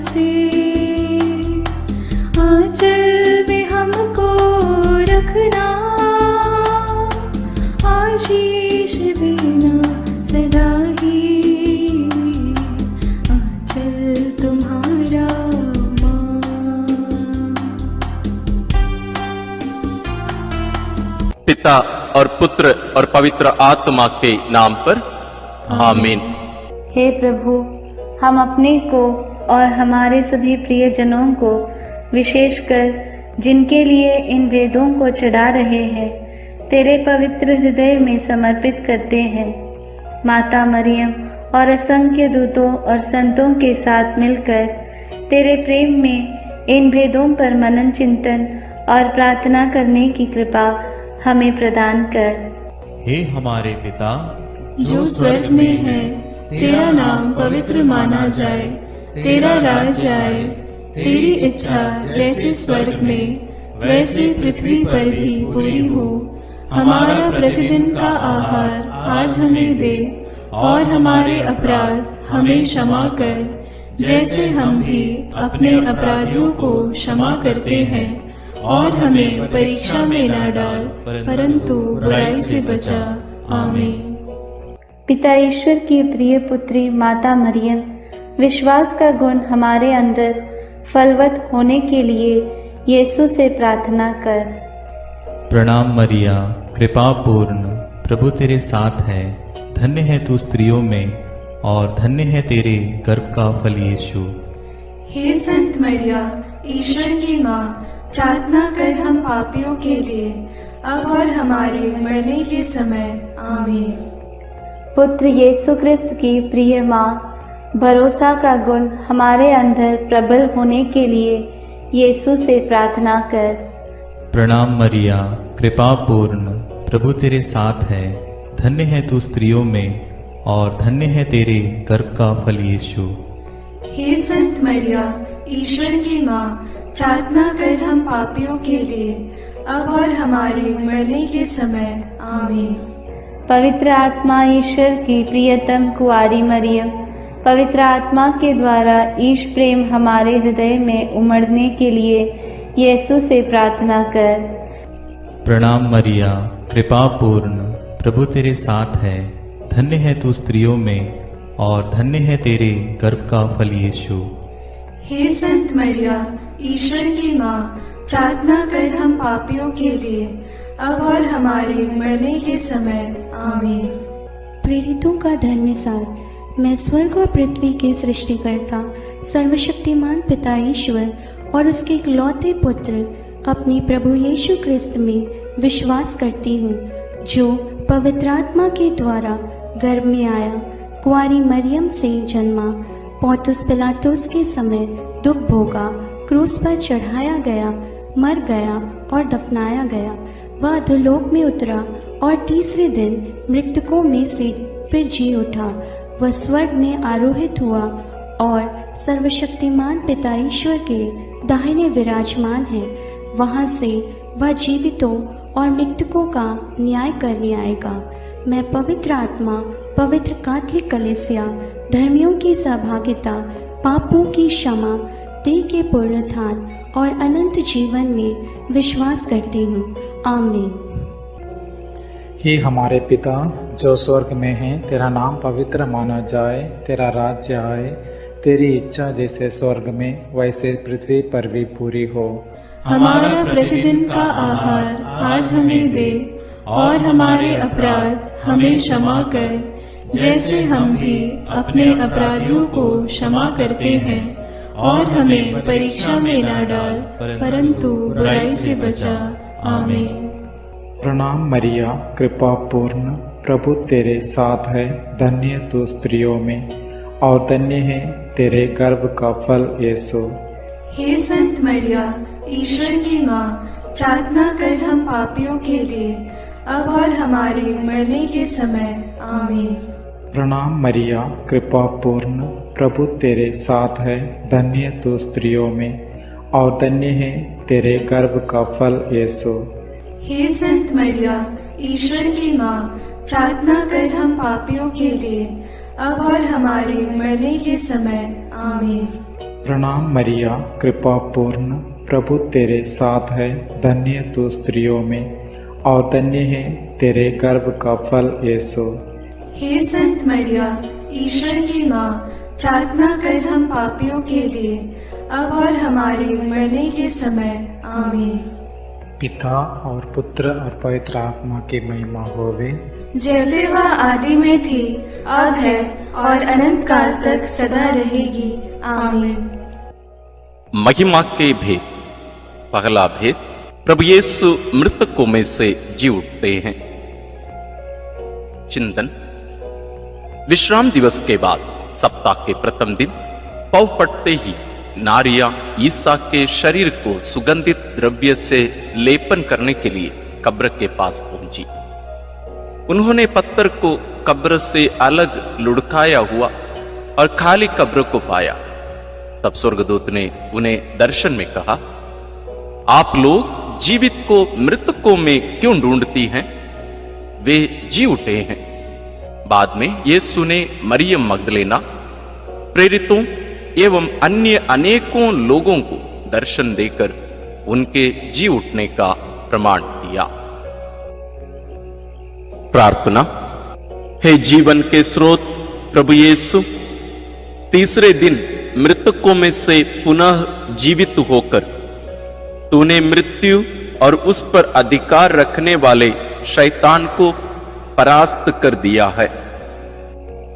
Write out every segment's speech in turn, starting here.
से, आंचल में हमको रखना, आशीष देना सदा ही, आंचल तुम्हारा मां। पिता और पुत्र और पवित्र आत्मा के नाम पर आमीन। हे प्रभु, हम अपने को और हमारे सभी प्रियजनों को, विशेषकर जिनके लिए इन वेदों को चढ़ा रहे हैं, तेरे पवित्र हृदय में समर्पित करते हैं। माता मरियम और असंख्य दूतों और संतों के साथ मिलकर तेरे प्रेम में इन भेदों पर मनन चिंतन और प्रार्थना करने की कृपा हमें प्रदान कर। हे हमारे पिता जो स्वर्ग में है, तेरा नाम पवित्र माना जाए, तेरा राज आए, तेरी इच्छा जैसे स्वर्ग में वैसे पृथ्वी पर भी पूरी हो। हमारा प्रतिदिन का आहार आज हमें दे, और हमारे अपराध हमें क्षमा कर, जैसे हम भी अपने अपराधियों को क्षमा करते हैं, और हमें परीक्षा में न डाल, परंतु बुराई से बचा। आमीन। पिता ईश्वर की प्रिय पुत्री माता मरियम, विश्वास का गुण हमारे अंदर फलवत होने के लिए यीशु से प्रार्थना कर। प्रणाम मरिया, कृपा पूर्ण, प्रभु तेरे साथ है। धन्य है तू स्त्रियों में, और धन्य है तेरे गर्भ का फल यीशु। हे संत मरिया, ईश्वर की माँ, प्रार्थना कर हम पापियों के लिए, अब और हमारे मरने के समय। आमीन। पुत्र यीशु क्रिस्त की प्रिय माँ, भरोसा का गुण हमारे अंदर प्रबल होने के लिए यीशु से प्रार्थना कर। प्रणाम मरिया, कृपा पूर्ण, प्रभु तेरे साथ है। धन्य है तू स्त्रियों में, और धन्य है तेरे गर्भ का फल यीशु। हे संत मरिया, ईश्वर की माँ, प्रार्थना कर हम पापियों के लिए, अब और हमारे मरने के समय। आमीन। पवित्र आत्मा ईश्वर की प्रियतम कुआरी मरियम, पवित्र आत्मा के द्वारा ईश प्रेम हमारे हृदय में उमड़ने के लिए यीशु से प्रार्थना कर। प्रणाम मरिया, कृपा पूर्ण, प्रभु तेरे साथ है। धन्य है तू स्त्रियों में, और धन्य है तेरे गर्भ का फल यीशु। हे संत मरिया, ईश्वर की माँ, प्रार्थना कर हम पापियों के लिए, अब और हमारे मरने के समय। आमीन। प्रेरितों का धर्मसार। मैं स्वर्ग और पृथ्वी के सृष्टिकर्ता सर्वशक्तिमान पिता ईश्वर और उसके इकलौते पुत्र अपने प्रभु यीशु क्रिस्त में विश्वास करती हूँ, जो पवित्र आत्मा के द्वारा गर्भ में आया, कुंवारी मरियम से जन्मा, पौंतुस पिलातुस के समय दुख भोगा, क्रूस पर चढ़ाया गया, मर गया और दफनाया गया। वह अधोलोक में उतरा और तीसरे दिन मृतकों में से फिर जी उठा। वह स्वर्ग में आरोहित हुआ और सर्वशक्तिमान पिता ईश्वर के दाहिने विराजमान है। वहां से वह जीवितों और मृतकों का न्याय करने आएगा। मैं पवित्र आत्मा, पवित्र कैथोलिक कलीसिया, धर्मियों की सहभागिता, पापों की क्षमा, देह के पुनरुत्थान और अनंत जीवन में विश्वास करती हूँ। आमीन। हे हमारे पिता जो स्वर्ग में है, तेरा नाम पवित्र माना जाए, तेरा राज्य आए, तेरी इच्छा जैसे स्वर्ग में वैसे पृथ्वी पर भी पूरी हो। हमारा प्रतिदिन का आहार आज हमें दे, और हमारे अपराध हमें क्षमा कर, जैसे हम भी अपने अपराधियों को क्षमा करते हैं, और हमें परीक्षा में न डाल, परंतु बुराई से बचा। आमीन। प्रणाम मरिया, कृपा पूर्ण, प्रभु तेरे साथ है। धन्य तू स्त्रियों में, और धन्य है तेरे गर्भ का फल यीशु। हे संत मरिया, ईश्वर की माँ, प्रार्थना कर हम पापियों के लिए, अब और हमारे मरने के समय। आमीन। प्रणाम मरिया, कृपा पूर्ण, प्रभु तेरे साथ है। धन्य तू स्त्रियों में, और धन्य है तेरे गर्भ का फल यीशु। हे संत मरिया, ईश्वर की माँ, प्रार्थना कर हम पापियों के लिए, अब और हमारे मरने के समय। आमीन। प्रणाम मरिया, कृपा पूर्ण, प्रभु तेरे साथ है। धन्य तू स्त्रियों में और धन्य है तेरे गर्भ का फल यीशु। हे संत मरिया, ईश्वर की माँ, प्रार्थना कर हम पापियों के लिए, अब और हमारे मरने के समय। आमीन। पिता और पुत्र और पवित्र आत्मा की महिमा होवे, जैसे वह आदि में थी, अब है और अनंत काल तक सदा रहेगी। आमीन। महिमा के भेद। पहला भेद, प्रभु यीशु मृतकों में से जी उठते हैं। चिंतन। विश्राम दिवस के बाद सप्ताह के प्रथम दिन पौ फटते ही नारियां ईसा के शरीर को सुगंधित द्रव्य से लेपन करने के लिए कब्र के पास पहुंची। उन्होंने पत्थर को कब्र से अलग लुढ़काया हुआ और खाली कब्र को पाया। तब स्वर्गदूत ने उन्हें दर्शन में कहा, आप लोग जीवित को मृतकों में क्यों ढूंढती हैं? वे जी उठे हैं। बाद में यीशु ने मरियम मगदलेना, प्रेरितों एवं अन्य अनेकों लोगों को दर्शन देकर उनके जी उठने का प्रमाण दिया। प्रार्थना। हे जीवन के स्रोत प्रभु यीशु, तीसरे दिन मृतकों में से पुनः जीवित होकर तूने मृत्यु और उस पर अधिकार रखने वाले शैतान को परास्त कर दिया है।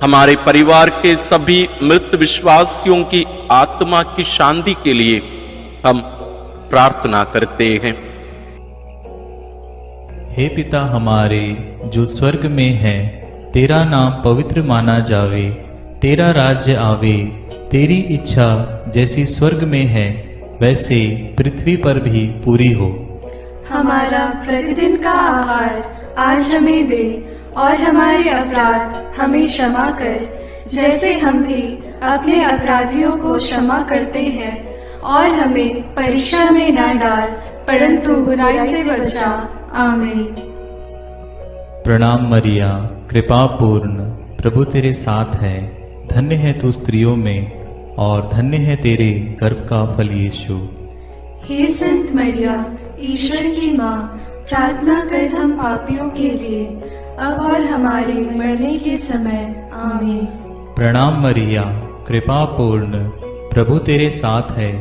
हमारे परिवार के सभी मृत विश्वासियों की आत्मा की शांति के लिए हम प्रार्थना करते हैं। हे पिता हमारे जो स्वर्ग में है, तेरा नाम पवित्र माना जावे, तेरा राज्य आवे, तेरी इच्छा जैसी स्वर्ग में है वैसे पृथ्वी पर भी पूरी हो। हमारा प्रतिदिन का आहार आज हमें दे और हमारे अपराध हमें क्षमा कर, जैसे हम भी अपने अपराधियों को क्षमा करते हैं, और हमें परीक्षा में न डाल परंतु बुराई से बचा। आमीन। प्रणाम मरिया, कृपा पूर्ण, प्रभु तेरे साथ है। धन्य है तू स्त्रियों में और धन्य है तेरे गर्भ का फल यीशु। हे संत मरिया, ईश्वर की माँ, प्रार्थना कर हम पापियों के लिए, अब और हमारे मरने के समय। आमीन। प्रणाम मरिया, कृपा पूर्ण, प्रभु तेरे साथ है।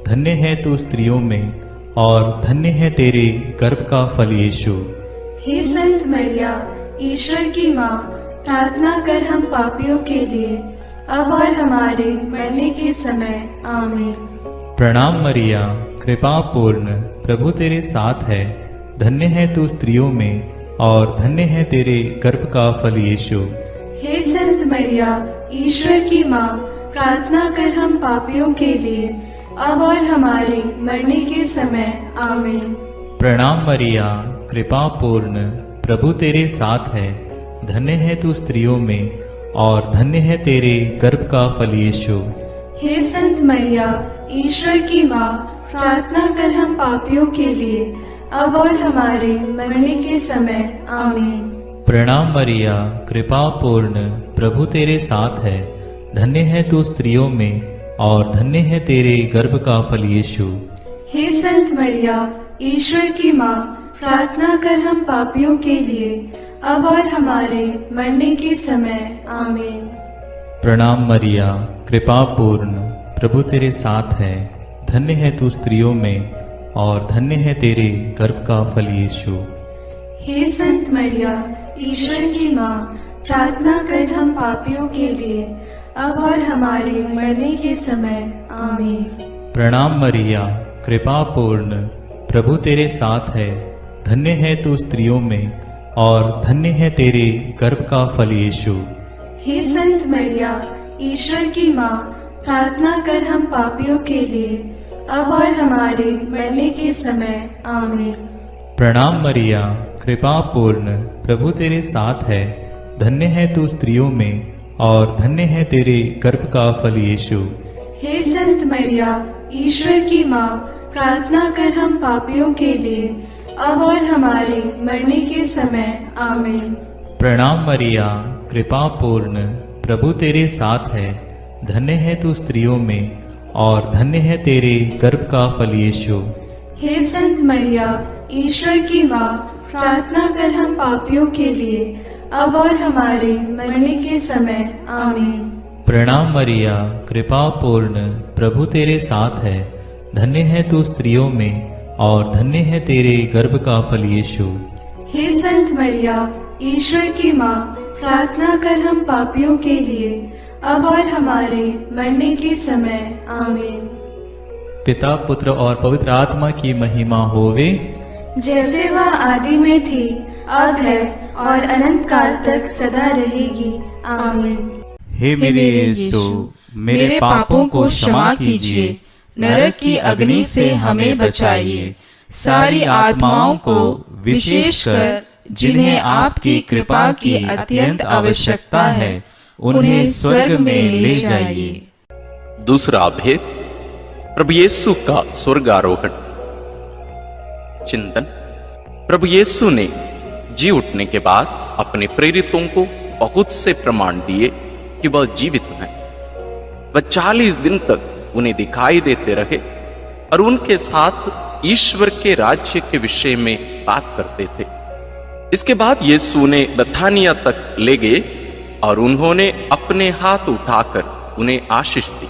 धन्य है तू स्त्रियों में और धन्य है तेरे गर्भ का फल यीशु। हे संत मरिया, ईश्वर की माँ, प्रार्थना कर हम पापियों के लिए, अब और हमारे मरने के समय। आमीन। प्रणाम मरिया, कृपा पूर्ण, प्रभु तेरे साथ है। धन्य है तू स्त्रियों में और धन्य है तेरे गर्भ का फल यीशु। हे संत मरिया, ईश्वर की माँ, प्रार्थना कर हम पापियों के लिए, अब और हमारे मरने के समय। आमीन। प्रणाम मरिया, कृपा पूर्ण, प्रभु तेरे साथ है। धन्य है तू स्त्रियों में और धन्य है तेरे गर्भ का फल यीशु। हे संत मरिया, ईश्वर की माँ, प्रार्थना कर हम पापियों के लिए, अब और हमारे मरने के समय। आमीन। प्रणाम मरिया, कृपा पूर्ण, प्रभु तेरे साथ है। धन्य है तू स्त्रियों में और धन्य है तेरे गर्भ का फल यीशु। हे संत मरिया, ईश्वर की माँ, प्रार्थना कर हम पापियों के लिए, अब और हमारे मरने के समय। आमीन। प्रणाम मरिया, कृपा पूर्ण, प्रभु तेरे साथ है। धन्य है तू स्त्रियों में और धन्य है तेरे गर्भ का फल यीशु। हे संत मरिया, ईश्वर की माँ, प्रार्थना कर हम पापियों के लिए, अब और हमारे मरने के समय। आमीन। प्रणाम मरिया, कृपा पूर्ण, प्रभु तेरे साथ है। धन्य है तू स्त्रियों में और धन्य है तेरे गर्भ का फल यीशु। हे संत मरिया, ईश्वर की माँ, प्रार्थना कर हम पापियों के लिए, अब और हमारे मरने के समय। आमीन। प्रणाम मरिया, कृपा पूर्ण, प्रभु तेरे साथ है। धन्य है तू स्त्रियों में और धन्य है तेरे गर्भ का फल यीशु। हे संत मरिया, ईश्वर की माँ, प्रार्थना कर हम पापियों के लिए, अब और हमारे मरने के समय। आमीन। प्रणाम मरिया, कृपा पूर्ण, प्रभु तेरे साथ है। धन्य है तू स्त्रियों में और धन्य है तेरे गर्भ का फल यीशु। हे संत मरिया, ईश्वर की माँ, प्रार्थना कर हम पापियों के लिए, अब और हमारे मरने के समय। आमीन। प्रणाम मरिया, कृपा पूर्ण, प्रभु तेरे साथ है। धन्य है तू स्त्रियों में और धन्य है तेरे गर्भ का फल यीशु। हे संत मरिया, ईश्वर की माँ, प्रार्थना कर हम पापियों के लिए, अब और हमारे मरने के समय। आमीन। पिता, पुत्र और पवित्र आत्मा की महिमा होवे, जैसे वह आदि में थी, अब है और अनंत काल तक सदा रहेगी। आमीन। हे मेरे यीशु, मेरे पापों को क्षमा कीजिए, नरक की अग्नि से हमें बचाइए, सारी आत्माओं को, विशेषकर जिन्हें आपकी कृपा की अत्यंत आवश्यकता है, उन्हें स्वर्ग में ले जाइए। दूसरा भेद, प्रभु यीशु का स्वर्गारोहण। चिंतन। प्रभु यीशु ने जी उठने के बाद अपने प्रेरितों को बहुत से प्रमाण दिए कि वह जीवित हैं। वह 40 दिन तक उन्हें दिखाई देते रहे और उनके साथ ईश्वर के राज्य के विषय में बात करते थे। इसके बाद यीशु ने बथानिया तक ले गए और उन्होंने अपने हाथ उठाकर उन्हें आशीष दी।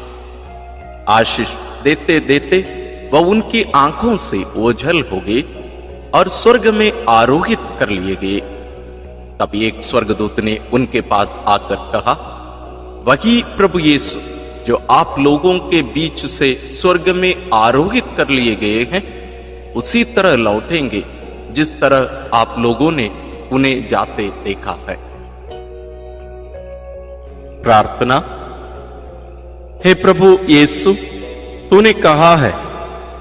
आशीष देते देते वह उनकी आंखों से ओझल हो गए और स्वर्ग में आरोहित कर लिए गए। तब एक स्वर्गदूत ने उनके पास आकर कहा, वही प्रभु यीशु जो आप लोगों के बीच से स्वर्ग में आरोहित कर लिए गए हैं, उसी तरह लौटेंगे जिस तरह आप लोगों ने उन्हें जाते देखा है। प्रार्थना। हे प्रभु यीशु, तूने कहा है,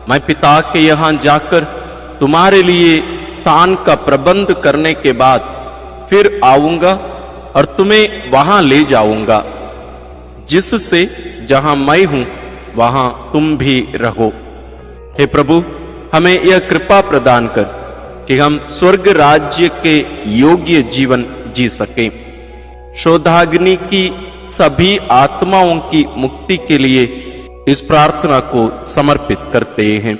मैं पिता के यहां जाकर तुम्हारे लिए स्थान का प्रबंध करने के बाद फिर आऊंगा और तुम्हें वहां ले जाऊंगा, जिससे जहां मैं हूं वहां तुम भी रहो। हे प्रभु, हमें यह कृपा प्रदान कर कि हम स्वर्ग राज्य के योग्य जीवन जी सकें। शोधाग्नि की सभी आत्माओं की मुक्ति के लिए इस प्रार्थना को समर्पित करते हैं।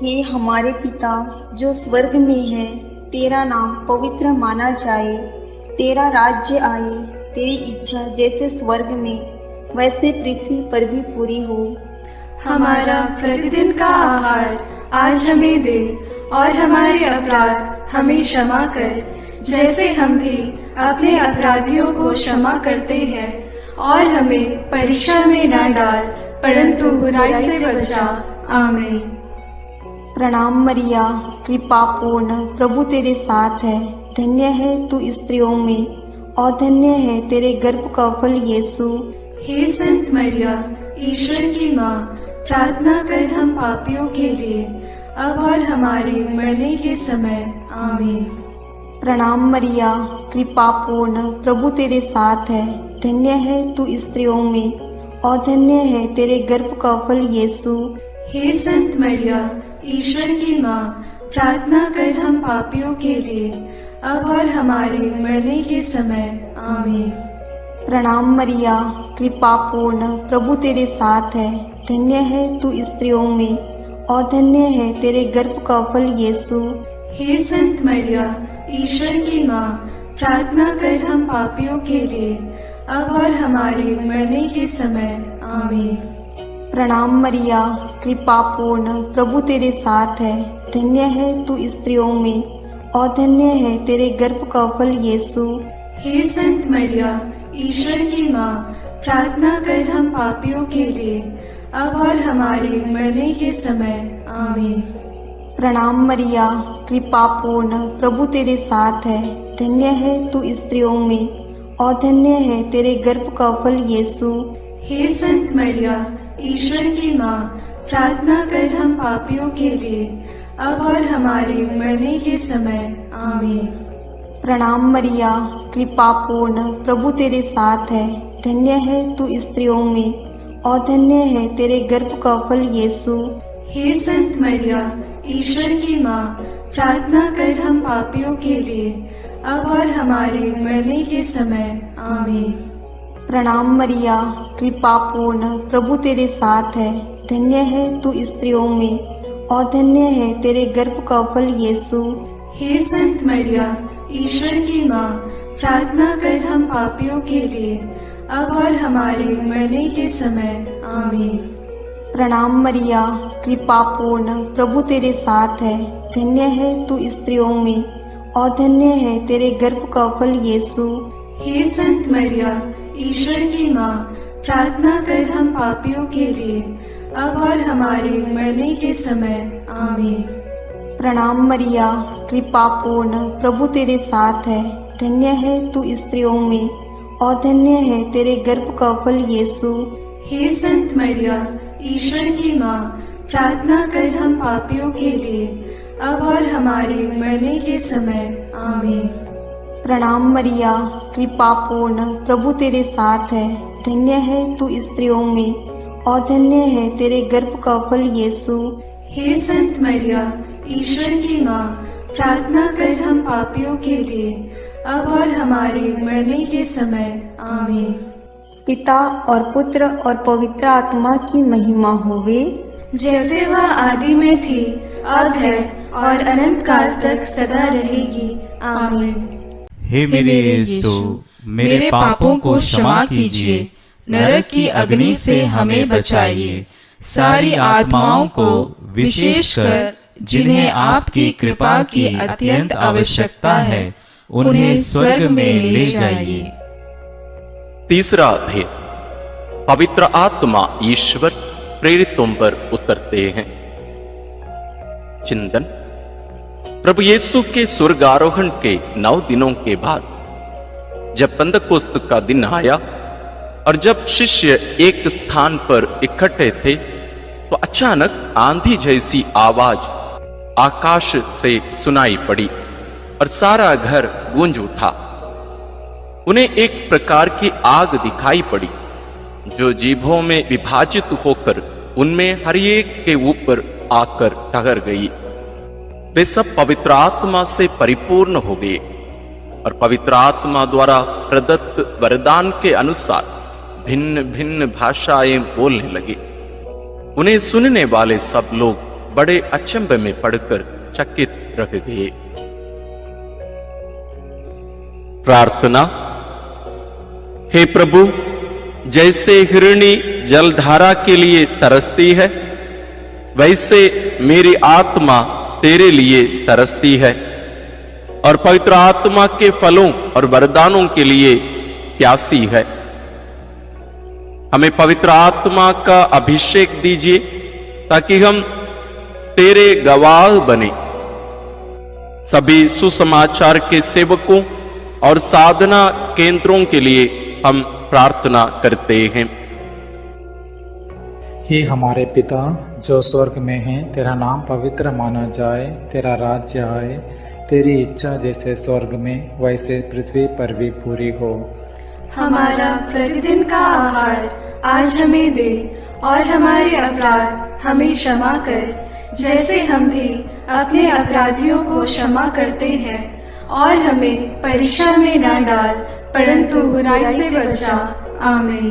हे हमारे पिता जो स्वर्ग में है, तेरा नाम पवित्र माना जाए, तेरा राज्य आए, तेरी इच्छा जैसे स्वर्ग में वैसे पृथ्वी पर भी पूरी हो। हमारा प्रतिदिन का आहार आज हमें दे और हमारे अपराध हमें क्षमा कर, जैसे हम भी अपने अपराधियों को क्षमा करते हैं, और हमें परीक्षा में न डाल, परंतु बुराई से बचा। आमीन। प्रणाम मरिया, कृपा पूर्ण, प्रभु तेरे साथ है। धन्य है तू स्त्रियों में और धन्य है तेरे गर्भ का फल यीशु। हे संत मरिया, ईश्वर की माँ, प्रार्थना कर हम पापियों के लिए, अब और हमारे मरने के समय। आमीन। प्रणाम मरिया, कृपा पूर्ण, प्रभु तेरे साथ है। धन्य है तू स्त्रियों में और धन्य है तेरे गर्भ का फल यीशु। हे संत मरिया, ईश्वर की माँ, प्रार्थना कर हम पापियों के लिए, अब और हमारे मरने के समय। आमीन। प्रणाम मरिया, कृपा पूर्ण, प्रभु तेरे साथ है। धन्य है तू स्त्रियों में और धन्य है तेरे गर्भ का फल यीशु। हे संत मरिया, ईश्वर की माँ, प्रार्थना कर हम पापियों के लिए, अब और हमारे मरने के समय। आमीन। प्रणाम मरिया, कृपा पूर्ण, प्रभु तेरे साथ है। धन्य है तू स्त्रियों में और धन्य है तेरे गर्भ का फल यीशु। हे संत मरिया, ईश्वर की माँ, प्रार्थना कर हम पापियों के लिए, अब और हमारे मरने के समय। आमीन। प्रणाम मरिया, कृपा पूर्ण, प्रभु तेरे साथ है। धन्य है तू स्त्रियों में और धन्य है तेरे गर्भ का फल यीशु। हे संत मरिया, ईश्वर की माँ, प्रार्थना कर हम पापियों के लिए, अब और हमारे मरने के समय। आमीन। प्रणाम मरिया, कृपा पूर्ण, प्रभु तेरे साथ है। धन्य है तू स्त्रियों में और धन्य है तेरे गर्भ का फल यीशु। हे संत मरिया, ईश्वर की माँ, प्रार्थना कर हम पापियों के लिए, अब और हमारे मरने के समय। आमीन। प्रणाम मरिया, कृपा पूर्ण, प्रभु तेरे साथ है। धन्य है तू स्त्रियों में और धन्य है तेरे गर्भ का फल यीशु। हे संत मरिया, ईश्वर की माँ, प्रार्थना कर हम पापियों के लिए, अब और हमारे मरने के समय। आमीन। प्रणाम मरिया, कृपा पूर्ण, प्रभु तेरे साथ है। धन्य है तू स्त्रियों में और धन्य है तेरे गर्भ का फल यीशु। हे संत मरिया, ईश्वर की माँ, प्रार्थना कर हम पापियों के लिए, अब और हमारे मरने के समय। आमीन। प्रणाम मरिया, कृपा पूर्ण, प्रभु तेरे साथ है। धन्य है तू स्त्रियों में और धन्य है तेरे गर्भ का फल यीशु। हे संत मरिया, ईश्वर की माँ, प्रार्थना कर हम पापियों के लिए, अब और हमारे मरने के समय। आमीन। प्रणाम मरिया, कृपा पूर्ण, प्रभु तेरे साथ है। धन्य है तू स्त्रियों में और धन्य है तेरे गर्भ का फल यीशु। हे संत मरिया, ईश्वर की माँ, प्रार्थना कर हम पापियों के लिए, अब और हमारे मरने के समय। आमीन। पिता और पुत्र और पवित्र आत्मा की महिमा होवे, जैसे वह आदि में थी, अब है और अनंत काल तक सदा रहेगी। आमीन। हे मेरे यीशु, मेरे पापों को क्षमा कीजिए, नरक की अग्नि से हमें बचाइए, सारी आत्माओं को, विशेषकर जिन्हें आपकी कृपा की अत्यंत आवश्यकता है, उन्हें स्वर्ग में ले जाइए। तीसरा भेद, पवित्र आत्मा ईश्वर प्रेरितों पर उतरते हैं। चिंतन। प्रभु यीशु के स्वर्गारोहण के 9 दिनों के बाद जब पेंतकोस्त का दिन आया और जब शिष्य एक स्थान पर इकट्ठे थे, तो अचानक आंधी जैसी आवाज आकाश से सुनाई पड़ी और सारा घर गूंज उठा। उन्हें एक प्रकार की आग दिखाई पड़ी जो जीभों में विभाजित होकर उनमें हर एक के ऊपर आकर ठहर गई। वे सब पवित्र आत्मा से परिपूर्ण हो गए और पवित्र आत्मा द्वारा प्रदत्त वरदान के अनुसार भिन्न भिन्न भाषाएं बोलने लगे। उन्हें सुनने वाले सब लोग बड़े अचंभे में पड़कर चकित रह गए। प्रार्थना। हे प्रभु, जैसे हिरणी जलधारा के लिए तरसती है, वैसे मेरी आत्मा तेरे लिए तरसती है और पवित्र आत्मा के फलों और वरदानों के लिए प्यासी है। हमें पवित्र आत्मा का अभिषेक दीजिए ताकि हम तेरे गवाह बने। सभी सुसमाचार के सेवकों और साधना केंद्रों के लिए हम प्रार्थना करते हैं। हे हमारे पिता जो स्वर्ग में है, तेरा नाम पवित्र माना जाए, तेरा राज्य आए, तेरी इच्छा जैसे स्वर्ग में वैसे पृथ्वी पर भी पूरी हो। हमारा प्रतिदिन का आहार आज हमें दे और हमारे अपराध हमें क्षमा कर, जैसे हम भी अपने अपराधियों को क्षमा करते हैं, और हमें परीक्षा में न डाल, परंतु बुराई से बचा। आमीन।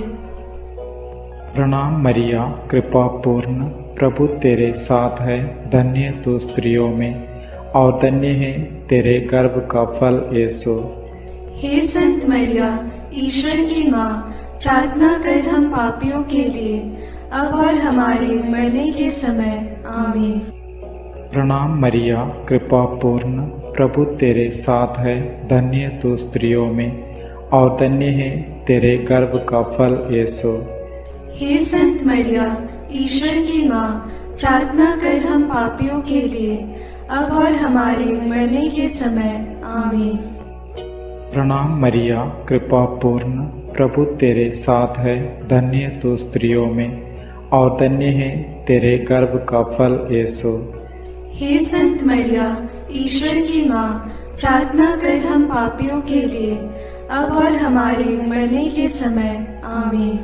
प्रणाम मरिया, कृपा पूर्ण, प्रभु तेरे साथ है। धन्य तू स्त्रियों में और धन्य है तेरे गर्भ का फल यीशु। हे संत मरिया, ईश्वर की माँ, प्रार्थना कर हम पापियों के लिए, अब और हमारे मरने के समय। आमीन। प्रणाम मरिया, कृपा पूर्ण, प्रभु तेरे साथ है। धन्य तू स्त्रियों में और धन्य है तेरे गर्भ का फल यीशु। हे संत मरिया, ईश्वर की माँ, प्रार्थना कर हम पापियों के लिए, अब और हमारे मरने के समय। आमीन। प्रणाम मरिया, कृपा पूर्ण, प्रभु तेरे साथ है। धन्य तू स्त्रियों में और धन्य है तेरे गर्भ का फल यीशु। हे संत मरिया, ईश्वर की माँ, प्रार्थना कर हम पापियों के लिए, अब और हमारे मरने के समय। आमीन।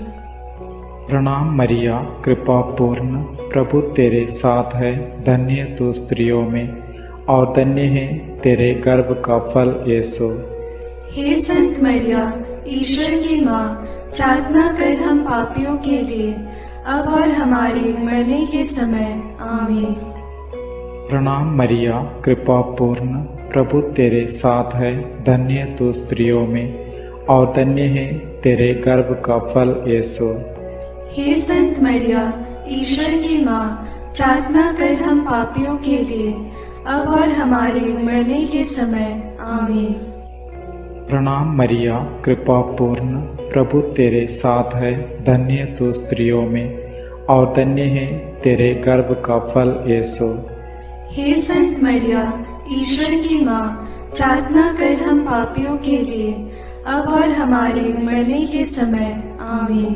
प्रणाम मरिया, कृपा पूर्ण, प्रभु तेरे साथ है। धन्य तू स्त्रियों में और धन्य है तेरे गर्भ का फल यीशु। हे संत मरिया, ईश्वर की माँ, प्रार्थना कर हम पापियों के लिए अब और हमारे मरने के समय आमीन। प्रणाम मरिया, कृपा पूर्ण, प्रभु तेरे साथ है, धन्य तू स्त्रियों में और धन्य है तेरे गर्भ का फल यीशु। हे संत मरिया, ईश्वर की माँ, प्रार्थना कर हम पापियों के लिए अब और हमारे मरने के समय आमीन। प्रणाम मरिया, कृपा पूर्ण, प्रभु तेरे साथ है, धन्य तू स्त्रियों में और धन्य है तेरे गर्भ का फल यीशु। हे संत मरिया, ईश्वर की माँ, प्रार्थना कर हम पापियों के लिए अब और हमारे मरने के समय आमीन।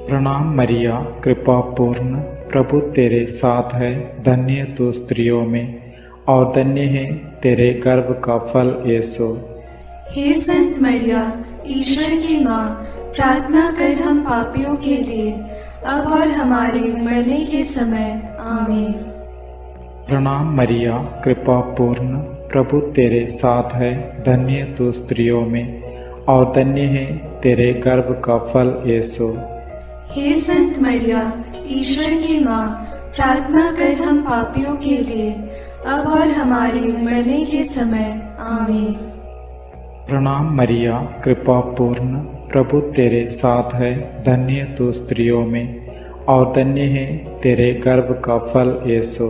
प्रणाम मरिया, कृपा पूर्ण, प्रभु तेरे साथ है, धन्य तू स्त्रियों में और धन्य है तेरे गर्भ का फल यीशु। हे संत मरिया, ईश्वर की माँ, प्रार्थना कर हम पापियों के लिए अब और हमारे मरने के समय आमीन। प्रणाम मरिया, कृपा पूर्ण, प्रभु तेरे साथ है, धन्य तू स्त्रियों में और धन्य है तेरे गर्भ का फल यीशु। हे संत मरिया, ईश्वर की माँ, प्रार्थना कर हम पापियों के लिए अब और हमारे मरने के समय आमीन। प्रणाम मरिया, कृपा पूर्ण, प्रभु तेरे साथ है, धन्य तू स्त्रियों में और धन्य है तेरे गर्भ का फल यीशु।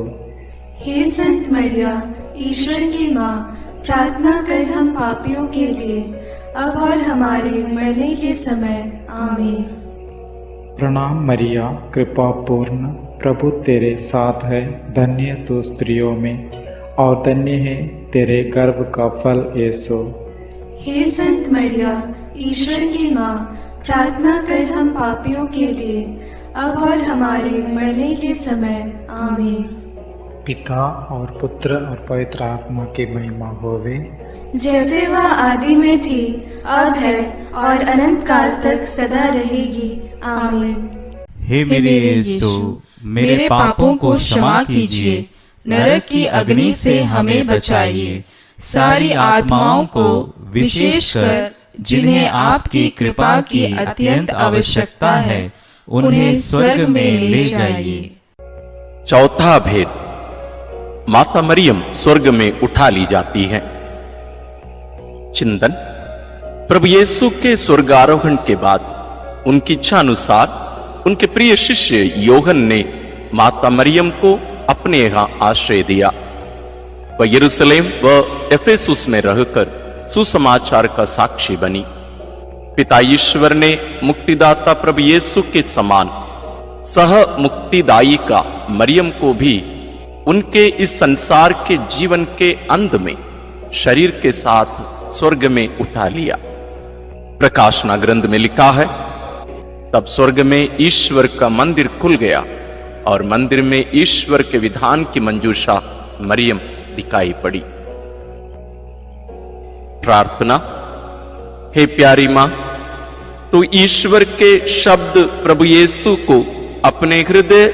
हे संत मरिया, ईश्वर की माँ, प्रार्थना कर हम पापियों के लिए अब और हमारे मरने के समय आमीन। प्रणाम मरिया, कृपा पूर्ण, प्रभु तेरे साथ है, धन्य तू स्त्रियों में और धन्य है तेरे गर्भ का फल यीशु। हे संत मरिया, ईश्वर की माँ, प्रार्थना कर हम पापियों के लिए अब और हमारे मरने के समय आमीन। पिता और पुत्र और पवित्र आत्मा की महिमा होवे, जैसे वह आदि में थी, अब है और अनंत काल तक सदा रहेगी आमीन। हे मेरे यीशु, मेरे पापों को क्षमा कीजिए, नरक की अग्नि से हमें बचाइए, सारी आत्माओं को विशेषकर जिन्हें आपकी कृपा की अत्यंत आवश्यकता है उन्हें स्वर्ग में ले जाइए। चौथा भेद, माता मरियम स्वर्ग में उठा ली जाती है। चिंतन, प्रभु यीशु के स्वर्गारोहण के बाद उनकी इच्छा अनुसार उनके प्रिय शिष्य योहन ने माता मरियम को अपने यहाँ आश्रय दिया। वह यरूशलेम व एफेसुस में रहकर सुसमाचार का साक्षी बनी। पिता ईश्वर ने मुक्तिदाता प्रभु यीशु के समान सह मुक्तिदायी का मरियम को भी उनके इस संसार के जीवन के अंत में शरीर के साथ स्वर्ग में उठा लिया। प्रकाशना ग्रंथ में लिखा है, तब स्वर्ग में ईश्वर का मंदिर खुल गया और मंदिर में ईश्वर के विधान की मंजूषा मरियम दिखाई पड़ी। प्रार्थना। हे प्यारी मां, तू ईश्वर के शब्द प्रभु यीशु को अपने हृदय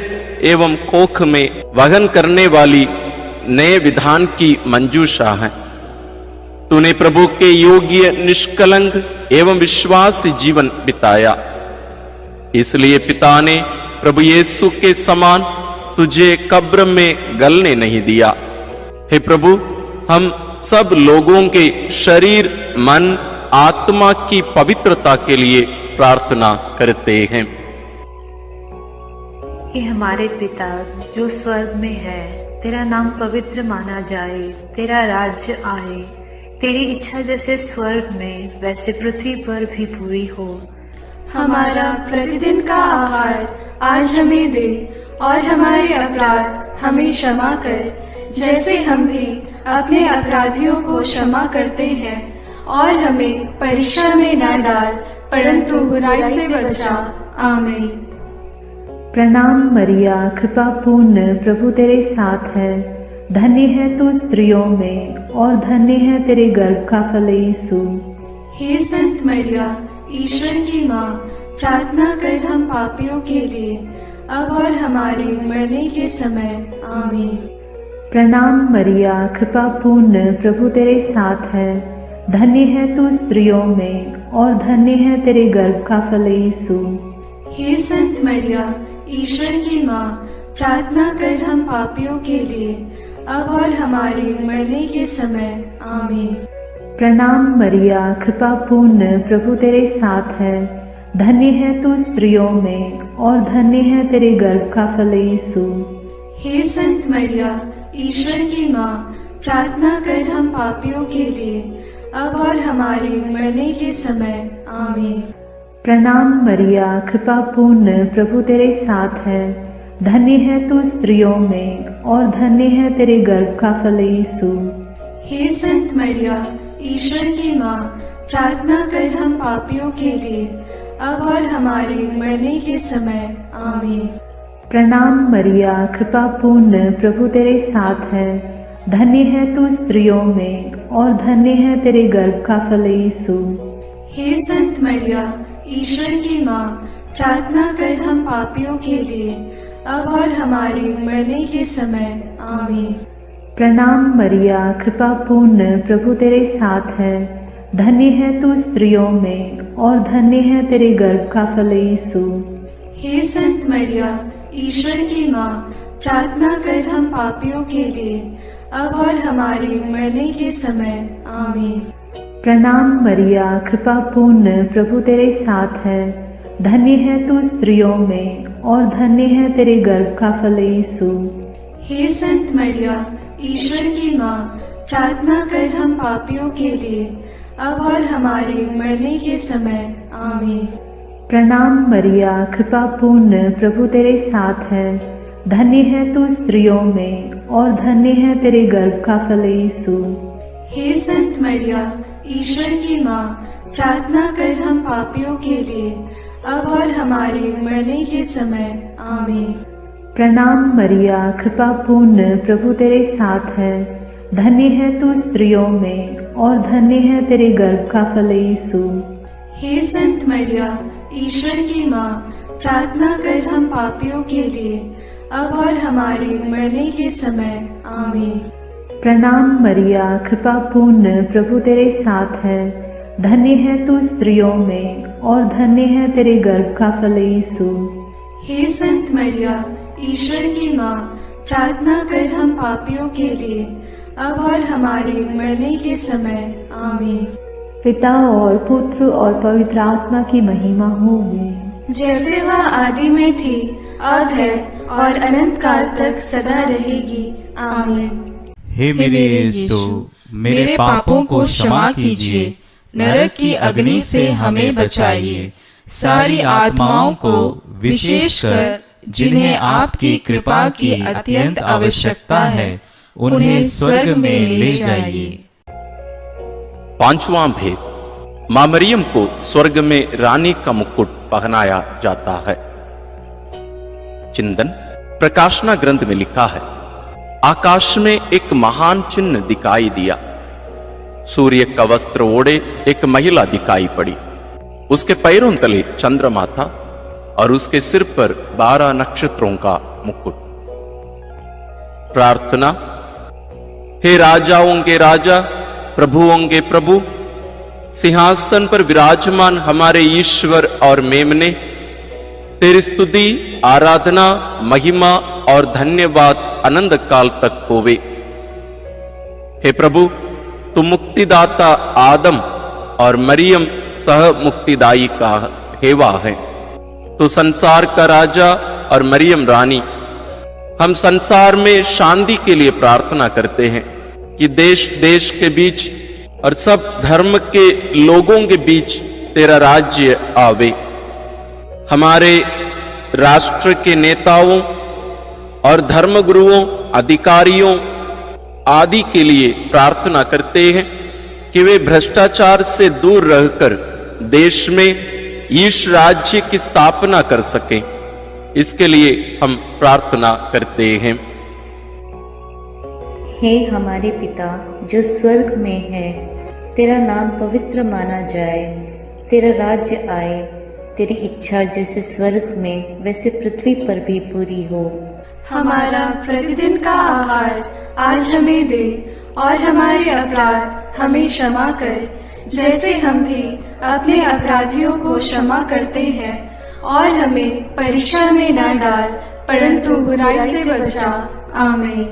एवं कोख में वहन करने वाली नए विधान की मंजूषा है। तूने प्रभु के योग्य, निष्कलंक एवं विश्वास जीवन बिताया, इसलिए पिता ने प्रभु यीशु के समान तुझे कब्र में गलने नहीं दिया। हे प्रभु, हम सब लोगों के शरीर, मन, आत्मा की पवित्रता के लिए प्रार्थना करते हैं। हे हमारे पिता जो स्वर्ग में है, तेरा नाम पवित्र माना जाए, तेरा राज्य आए, तेरी इच्छा जैसे स्वर्ग में वैसे पृथ्वी पर भी पूरी हो। हमारा प्रतिदिन का आहार आज हमें दे और हमारे अपराध हमें क्षमा कर, जैसे हम भी अपने अपराधियों को क्षमा करते हैं, और हमें परीक्षा में न डाल परंतु बुराई से बचा। आमीन। प्रणाम मरिया, कृपा पूर्ण, प्रभु तेरे साथ है, धन्य है तू स्त्रियों में और धन्य है तेरे गर्भ का फल यीशु। हे संत मरिया, ईश्वर की माँ, प्रार्थना कर हम पापियों के लिए अब और हमारे मरने के समय आमीन। प्रणाम मरिया, कृपा पूर्ण, प्रभु तेरे साथ है, धन्य है तू स्त्रियों में और धन्य है तेरे गर्भ का फल यीशु। हे संत मरिया, ईश्वर की माँ, प्रार्थना कर हम पापियों के लिए, अब और हमारे मरने के समय। आमीन। प्रणाम मरिया, कृपा पूर्ण, प्रभु तेरे साथ है। धन्य है तू स्त्रियों में और धन्य है तेरे गर्भ का फल यीशु। हे संत मरिया, ईश्वर की माँ, प्रार्थना कर हम पापियों के लिए, अब और हमारे मरने के समय। आमीन। प्रणाम मरिया, कृपा पूर्ण, प्रभु तेरे साथ है। धन्य है तू स्त्रियों में और धन्य है तेरे गर्भ का फल यीशु। हे संत मरिया, ईश्वर की माँ, प्रार्थना कर हम पापियों के लिए, अब और हमारे मरने के समय। आमीन। प्रणाम मरिया, कृपा पूर्ण, प्रभु तेरे साथ है। धन्य है तू स्त्रियों में और धन्य है तेरे गर्भ का फल यीशु। हे संत मरिया, ईश्वर की माँ, प्रार्थना कर हम पापियों के लिए, अब और हमारे मरने के समय। आमीन। प्रणाम मरिया, कृपा पूर्ण, प्रभु तेरे साथ है। धन्य है तू स्त्रियों में और धन्य है तेरे गर्भ का फल यीशु। हे संत मरिया, ईश्वर की माँ, प्रार्थना कर हम पापियों के लिए, अब और हमारे मरने के समय। आमीन। प्रणाम मरिया, कृपा पूर्ण, प्रभु तेरे साथ है। धन्य है तू स्त्रियों में और धन्य है तेरे गर्भ का फल यीशु। हे संत मरिया, ईश्वर की माँ, प्रार्थना कर हम पापियों के लिए, अब और हमारे मरने के समय। आमीन। प्रणाम मरिया, कृपा पूर्ण, प्रभु तेरे साथ है। धन्य है तू स्त्रियों में और धन्य है तेरे गर्भ का फल यीशु। हे संत मरिया, ईश्वर की माँ, प्रार्थना कर हम पापियों के लिए, अब और हमारे मरने के समय। आमीन। प्रणाम मरिया, कृपा पूर्ण, प्रभु तेरे साथ है। धन्य है तू स्त्रियों में और धन्य है तेरे गर्भ का फल यीशु। हे संत मरिया, ईश्वर की माँ, प्रार्थना कर हम पापियों के लिए, अब और हमारे मरने के समय। आमीन। प्रणाम मरिया, कृपा पूर्ण, प्रभु तेरे साथ है। धन्य है तू स्त्रियों में और धन्य है तेरे गर्भ का फल यीशु। हे संत मरिया, ईश्वर की माँ, प्रार्थना कर हम पापियों के लिए, अब और हमारे मरने के समय। आमीन। पिता और पुत्र और पवित्र आत्मा की महिमा होगी, जैसे वह आदि में थी, अब है और अनंत काल तक सदा रहेगी। आमीन। हे मेरे यीशु, मेरे पापों को क्षमा कीजिए, नरक की अग्नि से हमें बचाइए, सारी आत्माओं को, विशेषकर जिन्हें आपकी कृपा की अत्यंत आवश्यकता है, उन्हें स्वर्ग में ले जाइए। पांचवां भेद, मां मरियम को स्वर्ग में रानी का मुकुट पहनाया जाता है। चिंतन प्रकाशना ग्रंथ में लिखा है, आकाश में एक महान चिन्ह दिखाई दिया। सूर्य का वस्त्र ओढ़े एक महिला दिखाई पड़ी। उसके पैरों तले चंद्रमा था और उसके सिर पर 12 नक्षत्रों का मुकुट। प्रार्थना। हे राजाओं के राजा, प्रभुओं के प्रभु, सिंहासन पर विराजमान हमारे ईश्वर और मेमने, तेरी स्तुति, आराधना, महिमा और धन्यवाद अनंत काल तक होवे। हे प्रभु, तुम मुक्तिदाता आदम और मरियम सह मुक्तिदायी का हेवा है। तो संसार का राजा और मरियम रानी, हम संसार में शांति के लिए प्रार्थना करते हैं कि देश देश के बीच और सब धर्म के लोगों के बीच तेरा राज्य आवे। हमारे राष्ट्र के नेताओं और धर्मगुरुओं, अधिकारियों आदि के लिए प्रार्थना करते हैं कि वे भ्रष्टाचार से दूर रहकर देश में ईश राज्य की स्थापना कर सकें। इसके लिए हम प्रार्थना करते हैं। हे हमारे पिता जो स्वर्ग में है, तेरा नाम पवित्र माना जाए, तेरा राज्य आए, तेरी इच्छा जैसे स्वर्ग में वैसे पृथ्वी पर भी पूरी हो। हमारा प्रतिदिन का आहार आज हमें दे और हमारे अपराध हमें क्षमा कर, जैसे हम भी अपने अपराधियों को क्षमा करते हैं, और हमें परीक्षा में न डाल, परंतु बुराई से बचा। आमीन।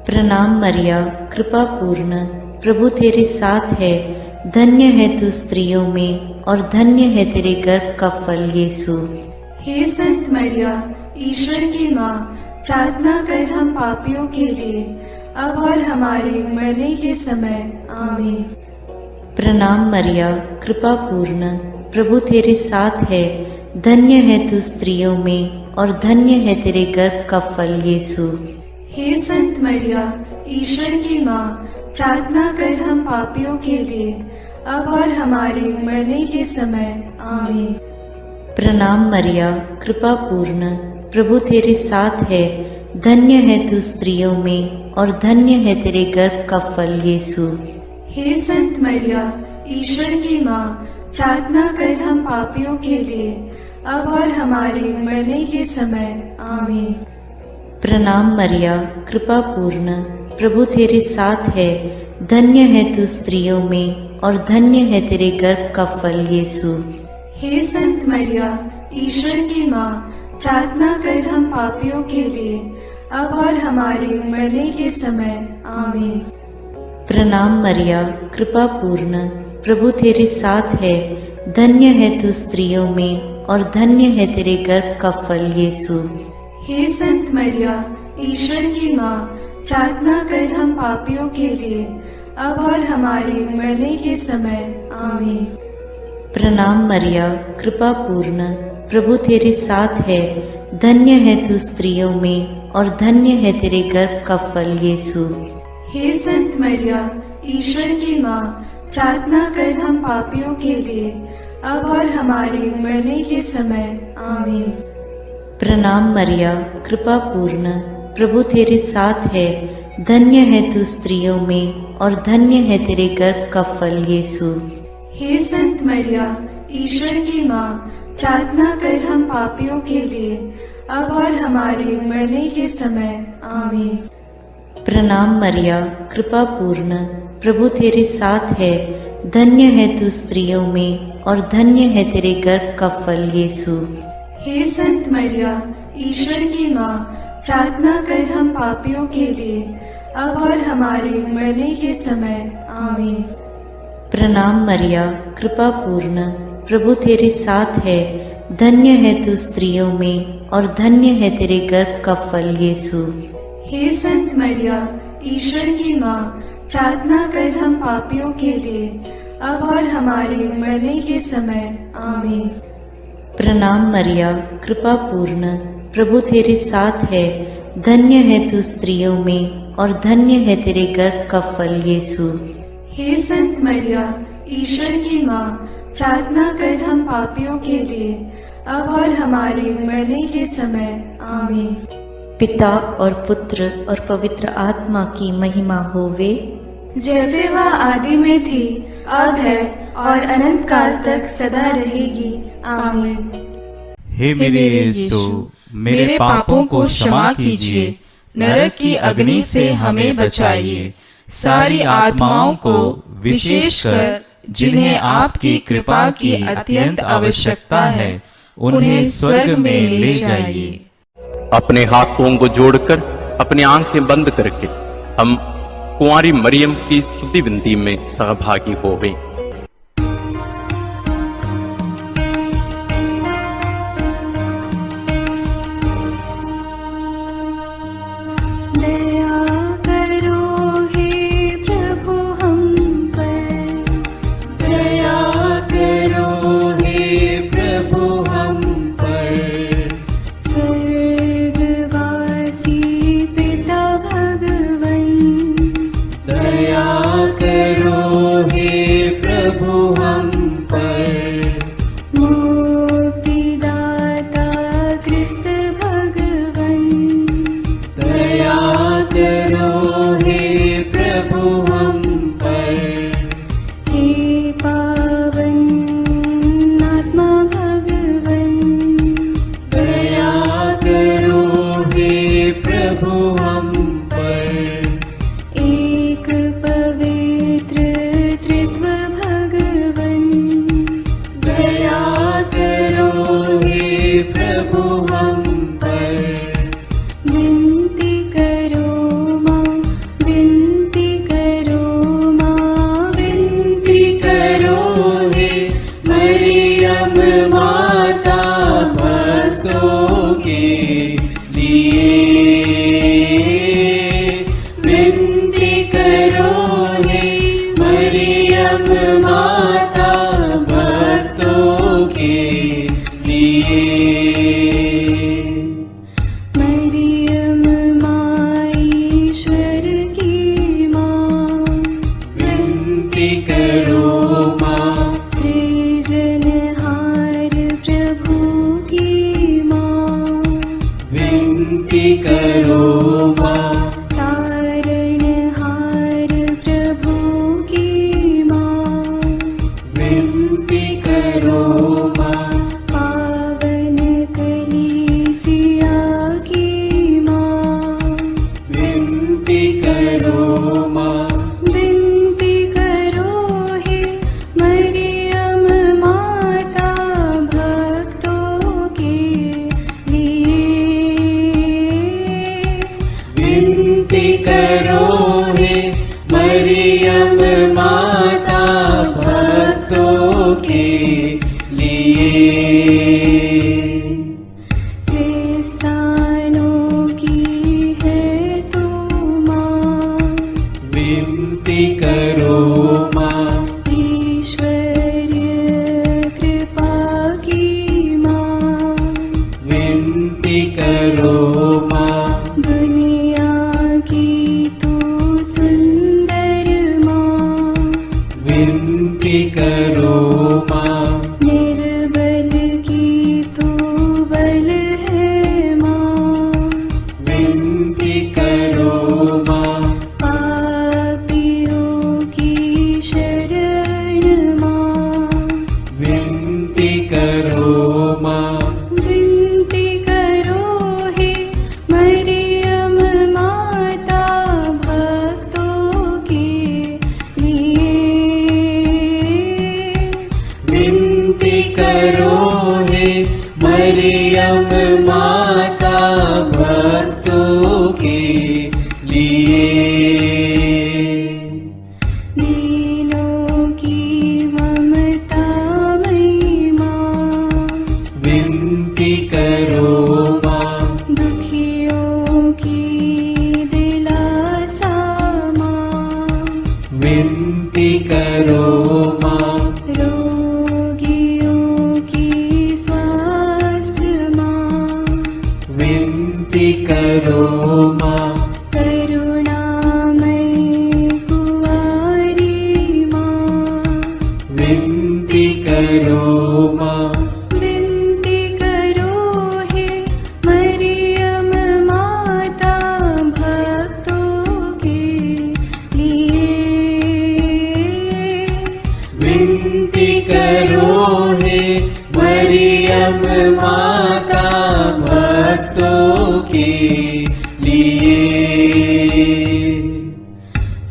प्रणाम मरिया, कृपा पूर्ण, प्रभु तेरे साथ है, धन्य है तू स्त्रियों में और धन्य है तेरे गर्भ का फल यीशु। हे संत मरिया, ईश्वर की माँ, प्रार्थना कर हम पापियों के लिए, अब और हमारे मरने के समय। आमीन। प्रणाम मरिया, कृपा पूर्ण, प्रभु तेरे साथ है, धन्य है तू स्त्रियों में और धन्य है तेरे गर्भ का फल यीशु। हे संत मरिया, ईश्वर की माँ, प्रार्थना कर हम पापियों के लिए, अब और हमारे मरने के समय। आमीन। प्रणाम मरिया, कृपा पूर्ण, प्रभु तेरे साथ है, धन्य है तू स्त्रियों में और धन्य है तेरे गर्भ का फल यीशु। हे संत मरिया, ईश्वर की माँ, प्रार्थना कर हम पापियों के लिए, अब और हमारे मरने के समय। आमीन। प्रणाम मरिया, कृपा पूर्ण, प्रभु तेरे साथ है, धन्य है तू स्त्रियों में और धन्य है तेरे गर्भ का फल यीशु। हे संत मरिया, ईश्वर की माँ, प्रार्थना कर हम पापियों के लिए, अब और हमारे मरने के समय। आमीन। प्रणाम मरिया, कृपा पूर्ण, प्रभु तेरे साथ है, धन्य है तू स्त्रियों में और धन्य है तेरे गर्भ का फल यीशु। हे संत मरिया, ईश्वर की माँ, प्रार्थना कर हम पापियों के लिए, अब और हमारे मरने के समय। आमीन। प्रणाम मरिया, कृपा पूर्ण, प्रभु तेरे साथ है, धन्य है तू स्त्रियों में और धन्य है तेरे गर्भ का फल यीशु। हे संत मरिया, ईश्वर की माँ, प्रार्थना कर हम पापियों के लिए, अब और हमारे मरने के समय। आमीन। प्रणाम मरिया, कृपा पूर्ण, प्रभु तेरे साथ है, धन्य है तू स्त्रियों में और धन्य है तेरे गर्भ का फल यीशु। हे संत मरिया, ईश्वर की माँ, प्रार्थना कर हम पापियों के लिए, अब और हमारे मरने के समय। आमीन। प्रणाम मरिया, कृपा पूर्ण, प्रभु तेरे साथ है, धन्य है तू स्त्रियों में और धन्य है तेरे गर्भ का फल यीशु। हे संत मरिया, ईश्वर की माँ, प्रार्थना कर हम पापियों के लिए, अब और हमारे मरने के समय। आमीन। प्रणाम मरिया, कृपा पूर्ण, प्रभु तेरे साथ है, धन्य है तू स्त्रियों में और धन्य है तेरे गर्भ का फल यीशु। हे संत मरिया, ईश्वर की माँ, प्रार्थना कर हम पापियों के लिए, अब और हमारे मरने के समय। आमीन। प्रणाम मरिया, कृपा पूर्ण, प्रभु तेरे साथ है, धन्य है तू स्त्रियों में और धन्य है तेरे गर्भ का फल यीशु। हे संत मरिया, ईश्वर की माँ, प्रार्थना कर हम पापियों के लिए, अब और हमारे मरने के समय। आमीन। पिता और पुत्र और पवित्र आत्मा की महिमा होवे, जैसे वह आदि में थी, अब है और अनंत काल तक सदा रहेगी। आमीन। हे मेरे यीशु, मेरे पापों को क्षमा कीजिए, नरक की अग्नि से हमें बचाइए, सारी आत्माओं को विशेषकर जिन्हें आपकी कृपा की अत्यंत आवश्यकता है, उन्हें स्वर्ग में ले जाइए। अपने हाथों को जोड़कर अपनी आंखें बंद करके हम कुंवारी मरियम की स्तुति विनती में सहभागी हो गए। एक करो माँ, निर्बल की तू बल है माँ, विनती करो माँ, पापियों की शरण माँ, विनती करो माँ, विनती करो हे मरियम माता भक्तों के लिए, विनती करो हे मरियम माता भक्तों के लिए, दीनों की ममता मई माँ, विनती करो माँ, दुखियों की दिलासा माँ, विनती करो माँ, रोगियों की स्वास्थ्य माँ, विनती करो माँ, करुणामयी कुंवारी माँ, विनती करो माँ, विनती करो हे मरियम माता भक्तों के लिए, विनती करो हे मरियम माता भक्तों के लिए,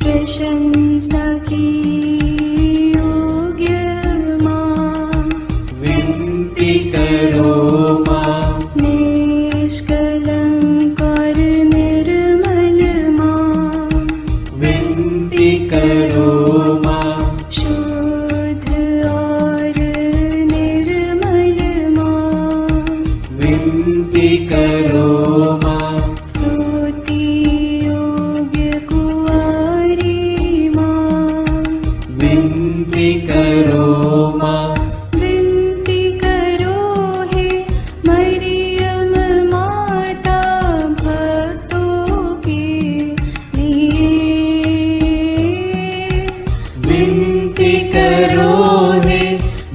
प्रशंसा की योग्य माँ, विनती करो माँ, निष्कलंक और निर्मल माँ, विनती करो माँ, शुद्ध और निर्मल माँ, विनती करो माँ, स्तुति योग्य कुंवारी माँ, विनती करो माँ, विनती करो हे मरियम माता भक्तों के लिए, विनती करो हे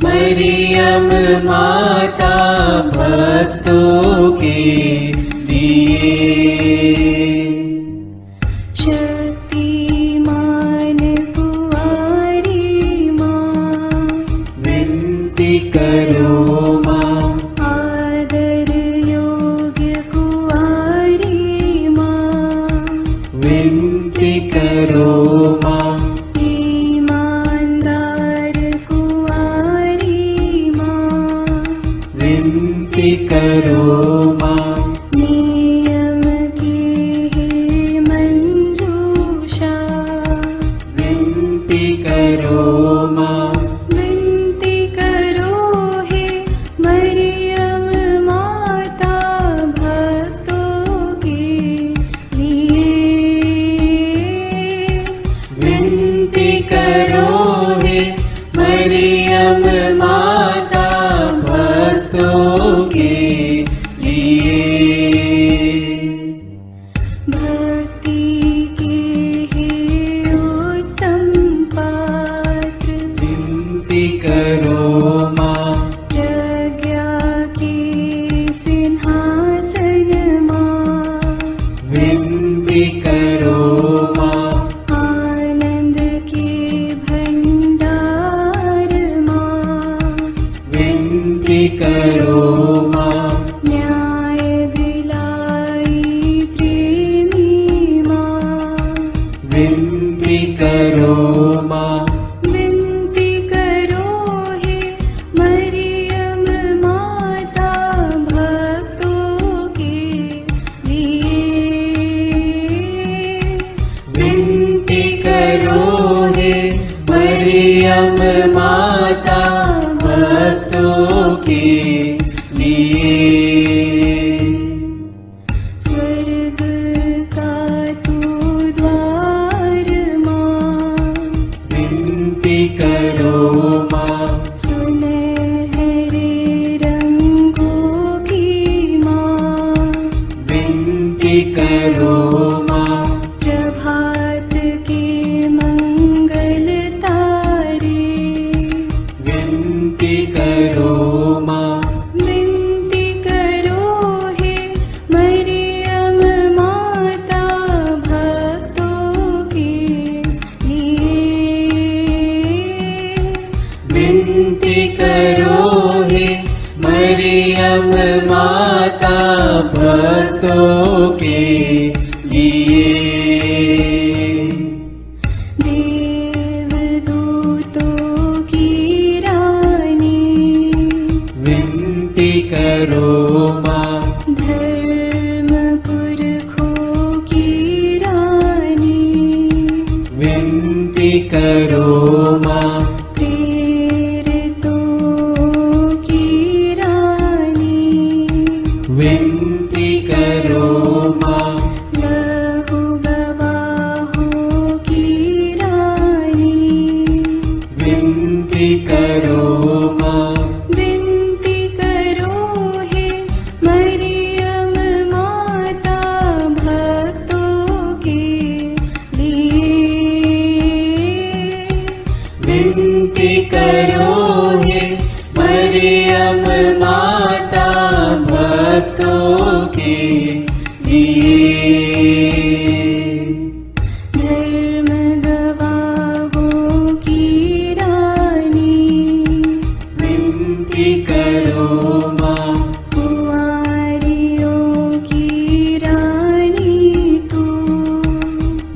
मरियम माता भक्तों के लिए, शक्तिमान कुंवारी माँ, विनती करो माँ, आदर योग्य कुंवारी माँ, विनती करो माँ, ईमानदार कुंवारी माँ, विनती करो माँ, नियम की हे मंजूषा, विनती करो माँ, विनती करो हे मरियम माता भक्तों के लिए, विनती करो हे मरियम माता भक्तों के लिए, भक्ति के हे उत्तम पात्र, विनती करो माँ, प्रज्ञा के सिंहासन माँ, विनती करो माँ, आनंद के भंडार माँ, विनती करो माँ, न्याय दिलाई प्रेमी माँ, विनती करो माँ, विनती करो हे मरियम माता भक्तों के लिए, विनती करो हे मरियम माता भक्तों के लिए, स्वर्ग का तू द्वार माँ, विनती करो माँ, सुनहरे रंगों की माँ, विनती करो माँ, प्रभात के मंगल तारे, विनती करो माँ विनती करो हे मरियम माता भक्तों के लिए। विनती करो हे मरियम माता भक्तों के लिए। देवदूतों की रानी विनती करो माँ धर्म पुरखों की रानी विनती करो माँ प्रेरितों की रानी विनती करो माँ लहू गवाहों की रानी विनती करो माँ विनती करो हे मरियम माता भक्तों के लिए। विनती करो हे मरियम माता भक्तों के लिए। धर्म गवाहों की रानी विनती करो माँ कुंवारियों की रानी तू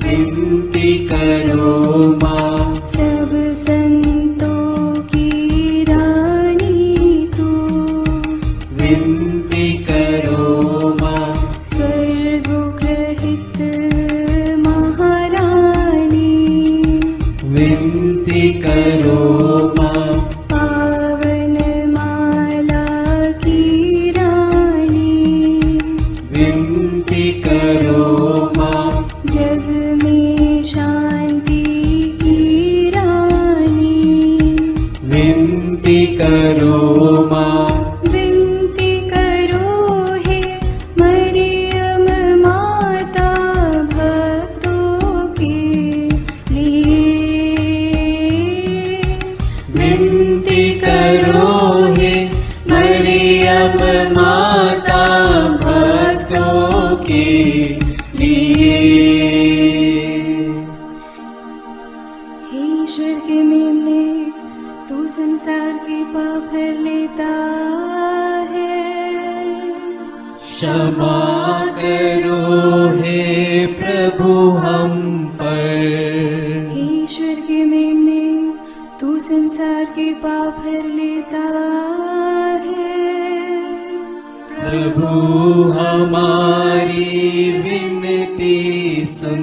विनती करो माँ सब संतों की रानी तू विनती करो माँ स्वर्गोग्रहित महारानी विनती करो माँ पावन माला की रानी विनती करो माँ जग में शांति की रानी विनती करो माँ विनती करो हे मरियम माता भक्तों के लिए। विनती करो हे मरियम माता भक्तों के लिए। हे ईश्वर के मेमने तू संसार के पाप हर लेता है। क्षमा करो हे प्रभु हम पर। हे ईश्वर के मेमने तू संसार के पाप हर लेता है। प्रभु हमारी विनती सुन।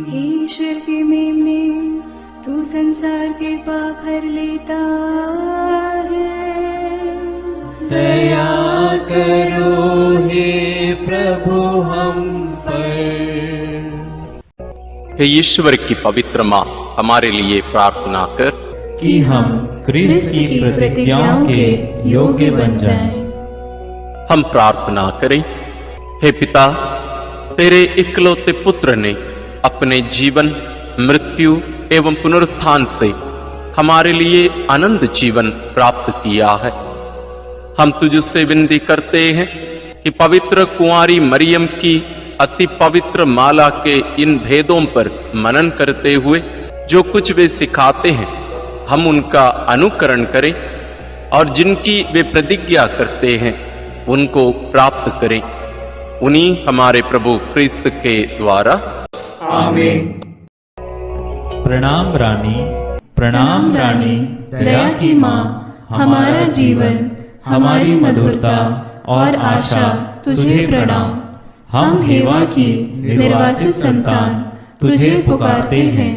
हे ईश्वर के मेमने तू संसार के पाप हर लेता है। दया करो हे प्रभु हम पर। हे ईश्वर की पवित्र माँ, हमारे लिए प्रार्थना कर कि हम क्रिस्त की प्रतिज्ञाओं के योग्य बन जाएं। हम प्रार्थना करें। हे पिता, तेरे इकलौते पुत्र ने अपने जीवन, मृत्यु एवं पुनरुत्थान से हमारे लिए अनंत जीवन प्राप्त किया है। हम तुझसे विनती करते हैं कि पवित्र कुंवारी मरियम की अति पवित्र माला के इन भेदों पर मनन करते हुए जो कुछ वे सिखाते हैं, हम उनका अनुकरण करें और जिनकी वे प्रतिज्ञा करते हैं उनको प्राप्त करें। उन्हीं हमारे प्रभु क्रिस्त के द्वारा। आमीन। प्रणाम रानी, प्रणाम रानी, दया की माँ, हमारा जीवन, हमारी मधुरता और आशा तुझे प्रणाम। हम हेवा की निर्वासित संतान तुझे पुकारते हैं।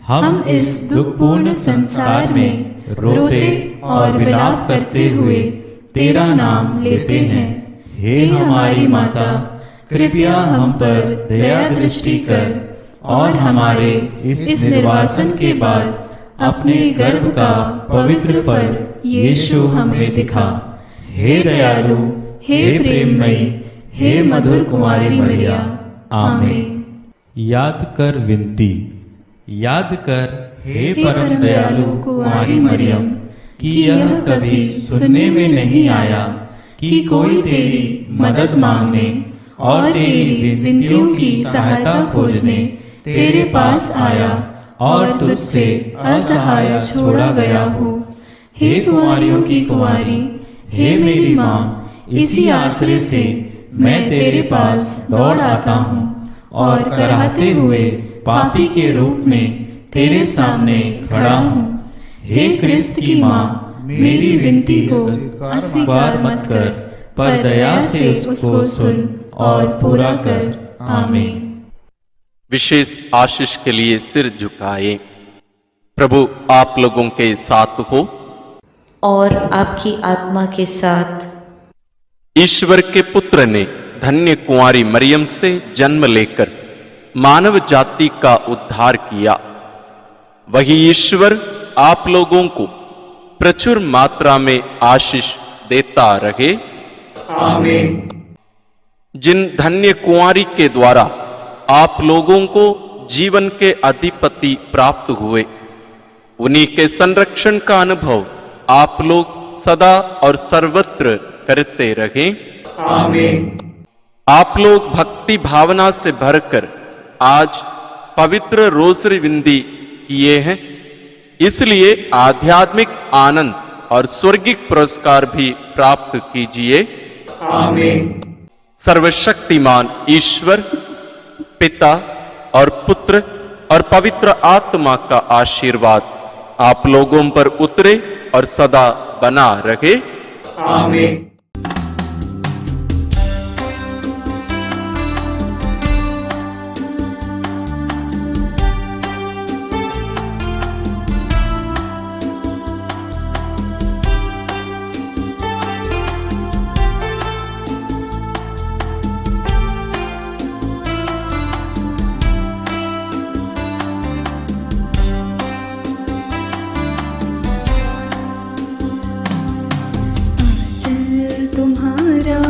हम इस दुखपूर्ण संसार में रोते और विलाप करते हुए तेरा नाम लेते हैं। हे हमारी माता, कृपया हम पर दया दृष्टि कर और हमारे इस निर्वासन के बाद अपने गर्भ का पवित्र फल यीशु हमें दिखा। हे दयालु, हे प्रेममयी, हे मधुर कुमारी मरिया। आमीन। याद कर विनती, याद कर हे परम दयालु कुमारी मरियम, कि यह कभी सुनने में नहीं आया कि कोई तेरी मदद मांगने और तेरी विनतियों की सहायता खोजने तेरे पास आया और तुझसे असहाय छोड़ा गया हो। हे कुंवारियों की कुंवारी, हे मेरी माँ, इसी आश्रय से मैं तेरे पास दौड़ आता हूँ और कराहते हुए पापी के रूप में तेरे सामने खड़ा हूँ। हे क्रिस्त की माँ, मेरी विनती को अस्वीकार मत कर, पर दया से उसको सुन और पूरा कर। आमीन। विशेष आशीष के लिए सिर झुकाए। प्रभु आप लोगों के साथ हो और आपकी आत्मा के साथ। ईश्वर के पुत्र ने धन्य कुंवारी मरियम से जन्म लेकर मानव जाति का उद्धार किया। वही ईश्वर आप लोगों को प्रचुर मात्रा में आशीष देता रहे। आमीन। जिन धन्य कुंवारी के द्वारा आप लोगों को जीवन के अधिपति प्राप्त हुए, उन्हीं के संरक्षण का अनुभव आप लोग सदा और सर्वत्र करते रहें। आमीन। आप लोग भक्ति भावना से भरकर आज पवित्र रोसरी विंदी किए हैं, इसलिए आध्यात्मिक आनंद और स्वर्गिक पुरस्कार भी प्राप्त कीजिए। आमीन। सर्वशक्तिमान ईश्वर पिता और पुत्र और पवित्र आत्मा का आशीर्वाद आप लोगों पर उतरे और सदा बना रहे। आमीन। तुम्हारा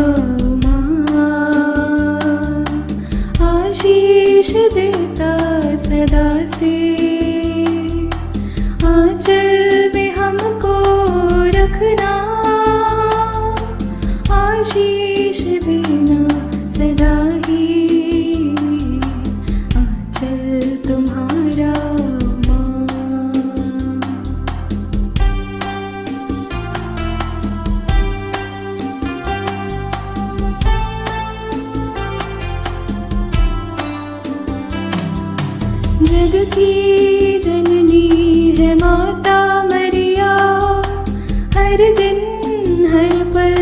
आशीष देता सदा से, आंचल में हमको रखना, आशीष देना सदा ही, आंचल तुम्हारा जग की जननी है माता मरिया, हर दिन हर पल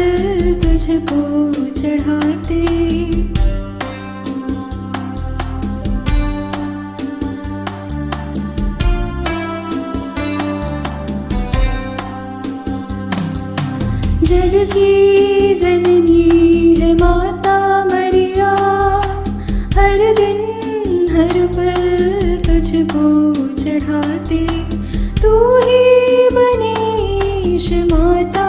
तुझको चढ़ाते, जग की जननी है माता मरिया, हर दिन हर पल तुझको चढ़ाते, तू ही बनीश माता